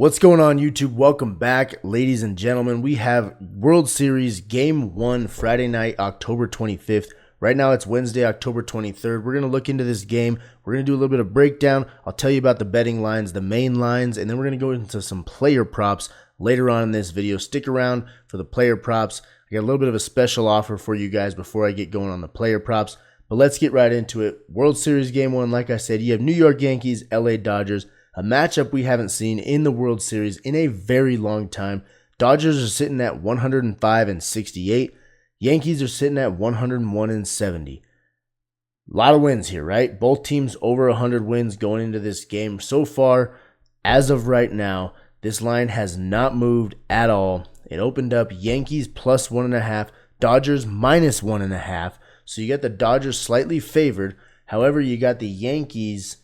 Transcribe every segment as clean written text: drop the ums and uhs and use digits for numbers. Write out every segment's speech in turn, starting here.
What's going on, YouTube? Welcome back, ladies and gentlemen. We have World Series Game 1 Friday night, October 25th. Right now it's Wednesday, October 23rd. We're going to look into this game. We're going to do a little bit of breakdown. I'll tell you about the betting lines, the main lines, and then we're going to go into some player props later on in this video. Stick around for the player props. I got a little bit of a special offer for you guys before I get going on the player props. But let's get right into it. World Series Game 1, like I said, you have New York Yankees, LA Dodgers. A matchup we haven't seen in the World Series in a very long time. Dodgers are sitting at 105-68. Yankees are sitting at 101-70. A lot of wins here, right? Both teams over 100 wins going into this game. So far, as of right now, this line has not moved at all. It opened up Yankees plus 1.5, Dodgers minus 1.5. So you got the Dodgers slightly favored. However, you got the Yankees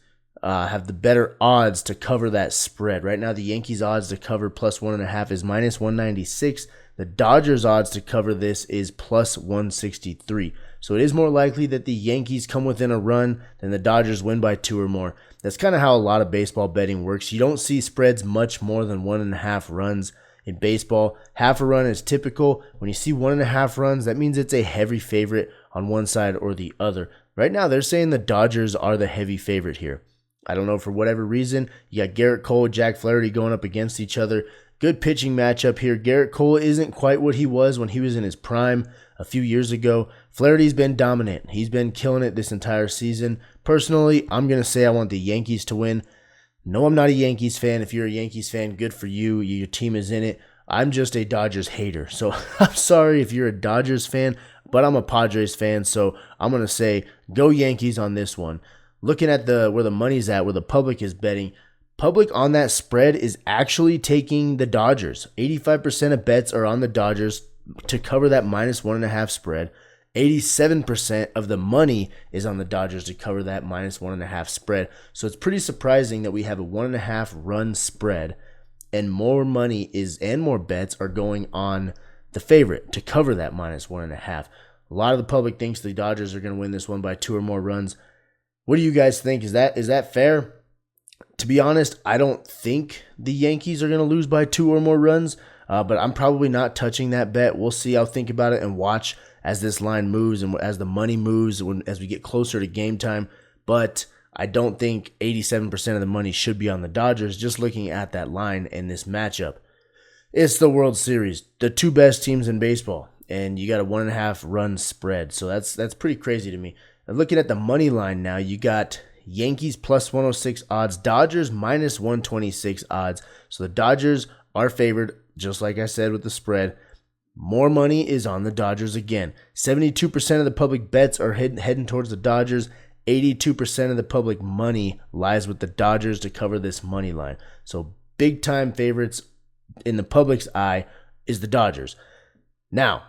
have the better odds to cover that spread. Right now, the Yankees odds to cover plus 1.5 is minus 196. The Dodgers odds to cover this is plus 163. So it is more likely that the Yankees come within a run than the Dodgers win by 2 or more. That's kind of how a lot of baseball betting works. You don't see spreads much more than 1.5 runs in baseball. Half a run is typical. When you see 1.5 runs, that means it's a heavy favorite on one side or the other. Right now, they're saying the Dodgers are the heavy favorite here. I don't know, for whatever reason. You got Garrett Cole, Jack Flaherty going up against each other. Good pitching matchup here. Garrett Cole isn't quite what he was when he was in his prime a few years ago. Flaherty's been dominant. He's been killing it this entire season. Personally, I'm going to say I want the Yankees to win. No, I'm not a Yankees fan. If you're a Yankees fan, good for you. Your team is in it. I'm just a Dodgers hater. So I'm sorry if you're a Dodgers fan, but I'm a Padres fan. So I'm going to say go Yankees on this one. Looking at where the money's at, where the public is betting, public on that spread is actually taking the Dodgers. 85% of bets are on the Dodgers to cover that minus 1.5 spread. 87% of the money is on the Dodgers to cover that minus 1.5 spread. So it's pretty surprising that we have a 1.5 run spread and more money and more bets are going on the favorite to cover that minus 1.5. A lot of the public thinks the Dodgers are going to win this one by 2 or more runs. What do you guys think? Is that fair? To be honest, I don't think the Yankees are going to lose by 2 or more runs, but I'm probably not touching that bet. We'll see. I'll think about it and watch as this line moves and as the money moves as we get closer to game time. But I don't think 87% of the money should be on the Dodgers, just looking at that line in this matchup. It's the World Series, the 2 best teams in baseball, and you got a 1.5 run spread. So that's pretty crazy to me. And looking at the money line now, you got Yankees plus 106 odds, Dodgers minus 126 odds. So the Dodgers are favored, just like I said with the spread. More money is on the Dodgers again. 72% of the public bets are heading towards the Dodgers. 82% of the public money lies with the Dodgers to cover this money line. So big time favorites in the public's eye is the Dodgers. Now,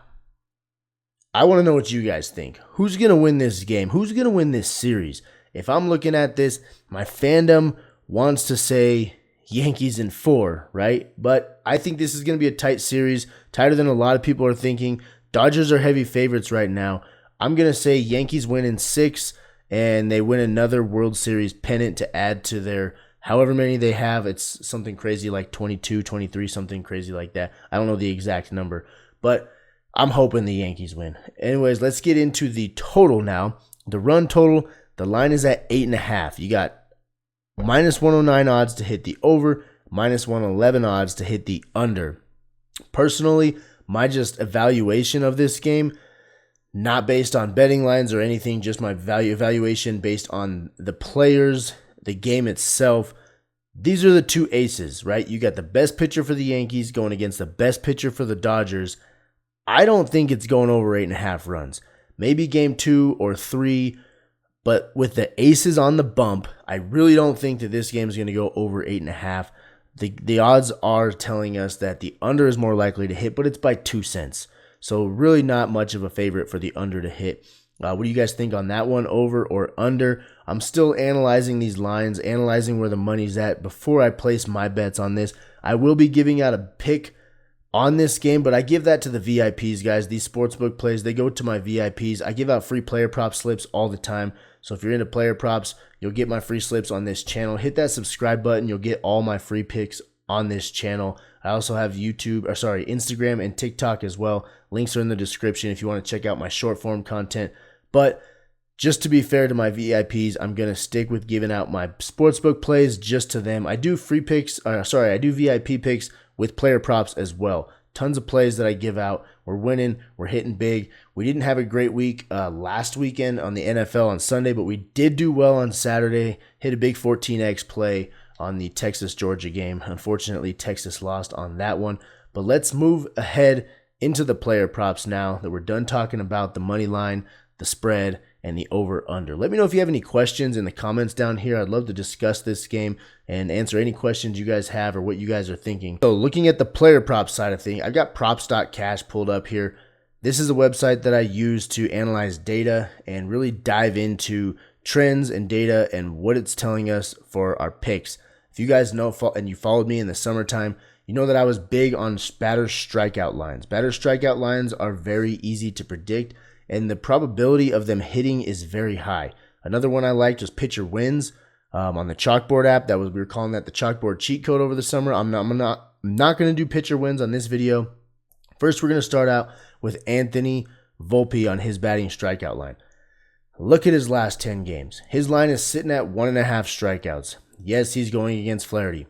I want to know what you guys think. Who's going to win this game? Who's going to win this series? If I'm looking at this, my fandom wants to say Yankees in 4, right? But I think this is going to be a tight series, tighter than a lot of people are thinking. Dodgers are heavy favorites right now. I'm going to say Yankees win in 6, and they win another World Series pennant to add to their however many they have. It's something crazy like 22, 23, something crazy like that. I don't know the exact number, but I'm hoping the Yankees win. Anyways, let's get into the total now. The run total, the line is at 8.5. You got minus 109 odds to hit the over, minus 111 odds to hit the under. Personally, my just evaluation of this game, not based on betting lines or anything, just my evaluation based on the players, the game itself. These are the 2 aces, right? You got the best pitcher for the Yankees going against the best pitcher for the Dodgers. I don't think it's going over 8.5 runs. Maybe game 2 or 3, but with the aces on the bump, I really don't think that this game is going to go over 8.5. The odds are telling us that the under is more likely to hit, but it's by 2 cents. So really not much of a favorite for the under to hit. What do you guys think on that one, over or under? I'm still analyzing these lines, analyzing where the money's at before I place my bets on this. I will be giving out a pick on this game, but I give that to the VIPs, guys. These sportsbook plays, they go to my VIPs. I give out free player prop slips all the time. So if you're into player props, you'll get my free slips on this channel. Hit that subscribe button. You'll get all my free picks on this channel. I also have Instagram and TikTok as well. Links are in the description if you want to check out my short form content. But just to be fair to my VIPs, I'm going to stick with giving out my sportsbook plays just to them. I do I do VIP picks with player props as well. Tons of plays that I give out. We're winning. We're hitting big. We didn't have a great week last weekend on the NFL on Sunday, but we did do well on Saturday. Hit a big 14x play on the Texas-Georgia game. Unfortunately, Texas lost on that one. But let's move ahead into the player props now that we're done talking about the money line, the spread, and the over-under. Let me know if you have any questions in the comments down here. I'd love to discuss this game and answer any questions you guys have or what you guys are thinking. So looking at the player prop side of things, I've got props.cash pulled up here. This is a website that I use to analyze data and really dive into trends and data and what it's telling us for our picks. If you guys know and you followed me in the summertime, you know that I was big on batter strikeout lines. Batter strikeout lines are very easy to predict, and the probability of them hitting is very high. Another one I liked was pitcher wins on the CHALKBOARD app. We were calling that the CHALKBOARD cheat code over the summer. I'm not going to do pitcher wins on this video. First, we're going to start out with Anthony Volpe on his batting strikeout line. Look at his last 10 games. His line is sitting at 1.5 strikeouts. Yes, he's going against Flaherty.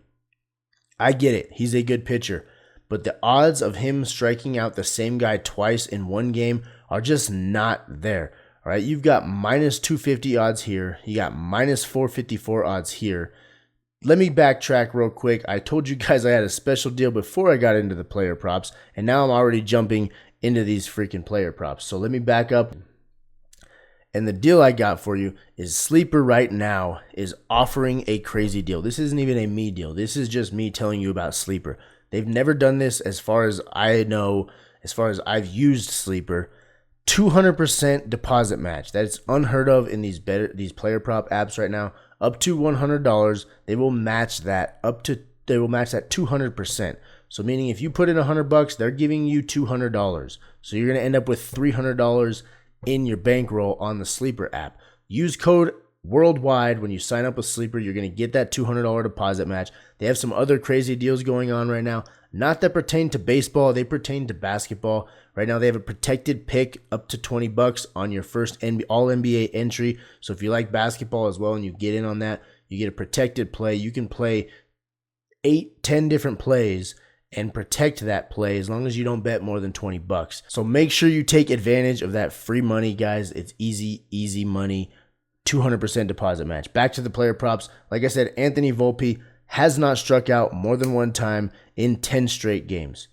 I get it. He's a good pitcher. But the odds of him striking out the same guy twice in one game are just not there. All right, you've got minus 250 odds here. You got minus 454 odds here. Let me backtrack real quick. I told you guys I had a special deal before I got into the player props, and now I'm already jumping into these freaking player props. So let me back up. And the deal I got for you is Sleeper right now is offering a crazy deal. This isn't even a me deal. This is just me telling you about Sleeper. They've never done this as far as I know, as far as I've used Sleeper. 200% deposit match. That's unheard of in these player prop apps right now. Up to $100, they will match that 200%. So meaning if you put in $100, they're giving you $200. So you're going to end up with $300 in your bankroll on the Sleeper app. Use code worldwide when you sign up with Sleeper. You're going to get that $200 deposit match. They have some other crazy deals going on right now, not that pertain to baseball. They pertain to basketball. Right now they have a protected pick up to $20 on your first all NBA entry. So if you like basketball as well and you get in on that, you get a protected play. You can play 8-10 different plays and protect that play as long as you don't bet more than $20. So make sure you take advantage of that free money, guys. It's easy money. 200% deposit match. Back to the player props. Like I said, Anthony Volpe has not struck out more than one time in 10 straight games.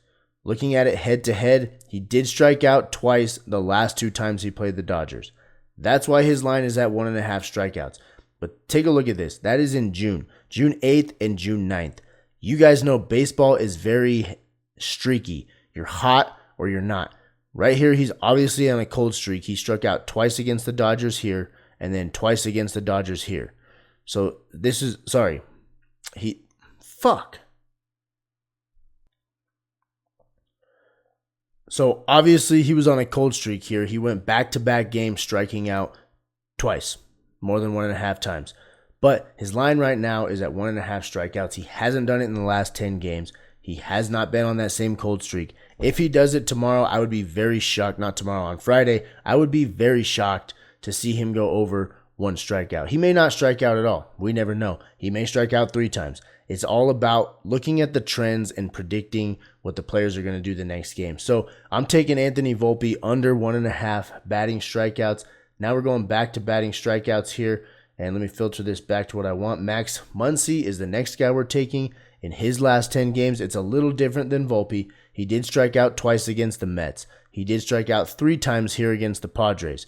Looking at it head to head, he did strike out twice the last 2 times he played the Dodgers. That's why his line is at 1.5 strikeouts. But take a look at this. That is in June 8th and June 9th. You guys know baseball is very streaky. You're hot or you're not. Right here, he's obviously on a cold streak. He struck out twice against the Dodgers here and then twice against the Dodgers here. So this is, So obviously he was on a cold streak here. He went back-to-back games striking out twice, more than 1.5 times. But his line right now is at 1.5 strikeouts. He hasn't done it in the last 10 games. He has not been on that same cold streak. If he does it tomorrow, I would be very shocked. Not tomorrow, on Friday. I would be very shocked to see him go over 1 strikeout. He may not strike out at all. We never know. He may strike out 3 times. It's all about looking at the trends and predicting what the players are going to do the next game. So I'm taking Anthony Volpe under 1.5 batting strikeouts. Now we're going back to batting strikeouts here. And let me filter this back to what I want. Max Muncy is the next guy we're taking. In his last 10 games, it's a little different than Volpe. He did strike out twice against the Mets. He did strike out 3 times here against the Padres.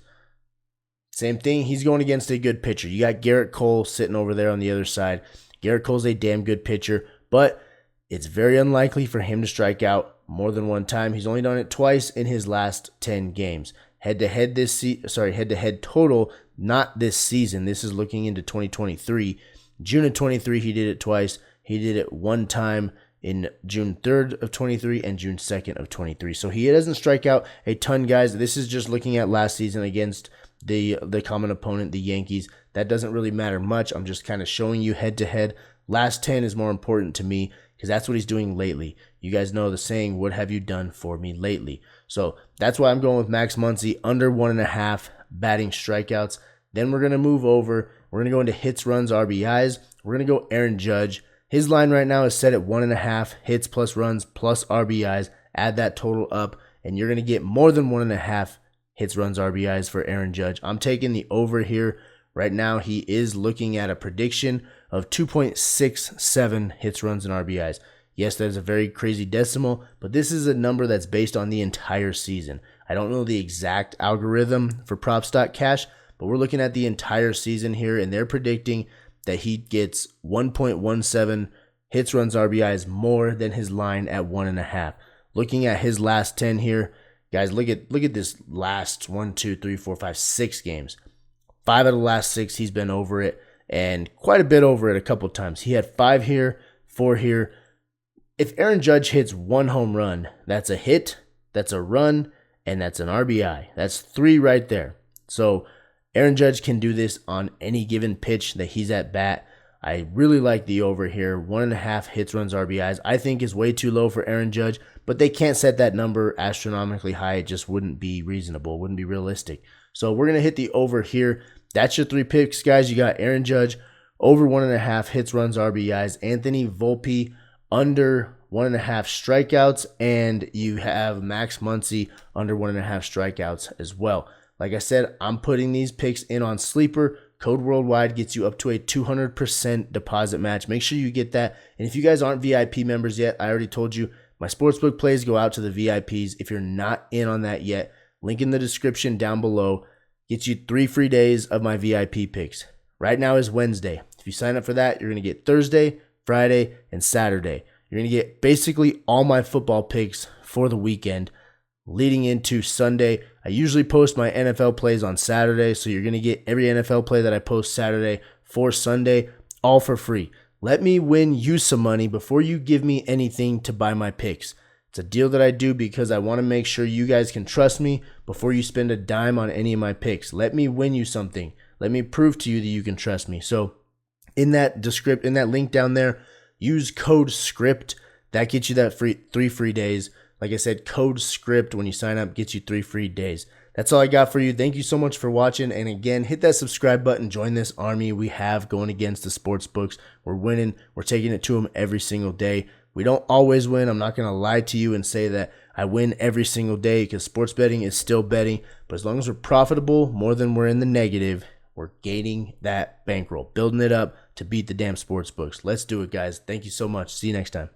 Same thing, he's going against a good pitcher. You got Garrett Cole sitting over there on the other side. Garrett Cole's a damn good pitcher, but it's very unlikely for him to strike out more than 1 time. He's only done it twice in his last 10 games. Head-to-head total, not this season. This is looking into 2023. June of 23, he did it twice. He did it 1 time in June 3rd of 23 and June 2nd of 23. So he doesn't strike out a ton, guys. This is just looking at last season against the common opponent, the Yankees. That doesn't really matter much. I'm just kind of showing you head-to-head. Last 10 is more important to me. because that's what he's doing lately. You guys know the saying, what have you done for me lately? So that's why I'm going with Max Muncy under 1.5 batting strikeouts. Then we're going to move over. We're going to go into hits, runs, RBIs. We're going to go Aaron Judge. His line right now is set at 1.5 hits plus runs plus RBIs. Add that total up, and you're going to get more than 1.5 hits, runs, RBIs for Aaron Judge. I'm taking the over here. Right now, he is looking at a prediction of 2.67 hits, runs, and RBIs. Yes, that is a very crazy decimal, but this is a number that's based on the entire season. I don't know the exact algorithm for Props.Cash, but we're looking at the entire season here, and they're predicting that he gets 1.17 hits, runs, RBIs more than his line at 1.5. Looking at his last 10 here, guys, look at this last 1, 2, 3, 4, 5, 6 games. 5 out of the last 6, he's been over it, and quite a bit over it a couple times. He had 5 here, 4 here. If Aaron Judge hits 1 home run, that's a hit, that's a run, and that's an RBI. That's 3 right there. So Aaron Judge can do this on any given pitch that he's at bat. I really like the over here. 1.5 hits, runs, RBIs. I think is way too low for Aaron Judge, but they can't set that number astronomically high. It just wouldn't be reasonable, wouldn't be realistic. So we're going to hit the over here. That's your 3 picks, guys. You got Aaron Judge, over 1.5 hits, runs, RBIs. Anthony Volpe, under 1.5 strikeouts. And you have Max Muncy, under 1.5 strikeouts as well. Like I said, I'm putting these picks in on Sleeper. Code Worldwide gets you up to a 200% deposit match. Make sure you get that. And if you guys aren't VIP members yet, I already told you, my sportsbook plays go out to the VIPs. If you're not in on that yet, link in the description down below. Gets you 3 free days of my VIP picks. Right now is Wednesday. If you sign up for that, you're going to get Thursday, Friday, and Saturday. You're going to get basically all my football picks for the weekend leading into Sunday. I usually post my NFL plays on Saturday, so you're going to get every NFL play that I post Saturday for Sunday, all for free. Let me win you some money before you give me anything to buy my picks. It's a deal that I do because I want to make sure you guys can trust me before you spend a dime on any of my picks. Let me win you something. Let me prove to you that you can trust me. So in that link down there, use code SCRIPT. That gets you that 3 free days. Like I said, code SCRIPT when you sign up gets you 3 free days. That's all I got for you. Thank you so much for watching. And again, hit that subscribe button. Join this army we have going against the sports books. We're winning. We're taking it to them every single day. We don't always win. I'm not going to lie to you and say that I win every single day because sports betting is still betting. But as long as we're profitable more than we're in the negative, we're gaining that bankroll, building it up to beat the damn sports books. Let's do it, guys. Thank you so much. See you next time.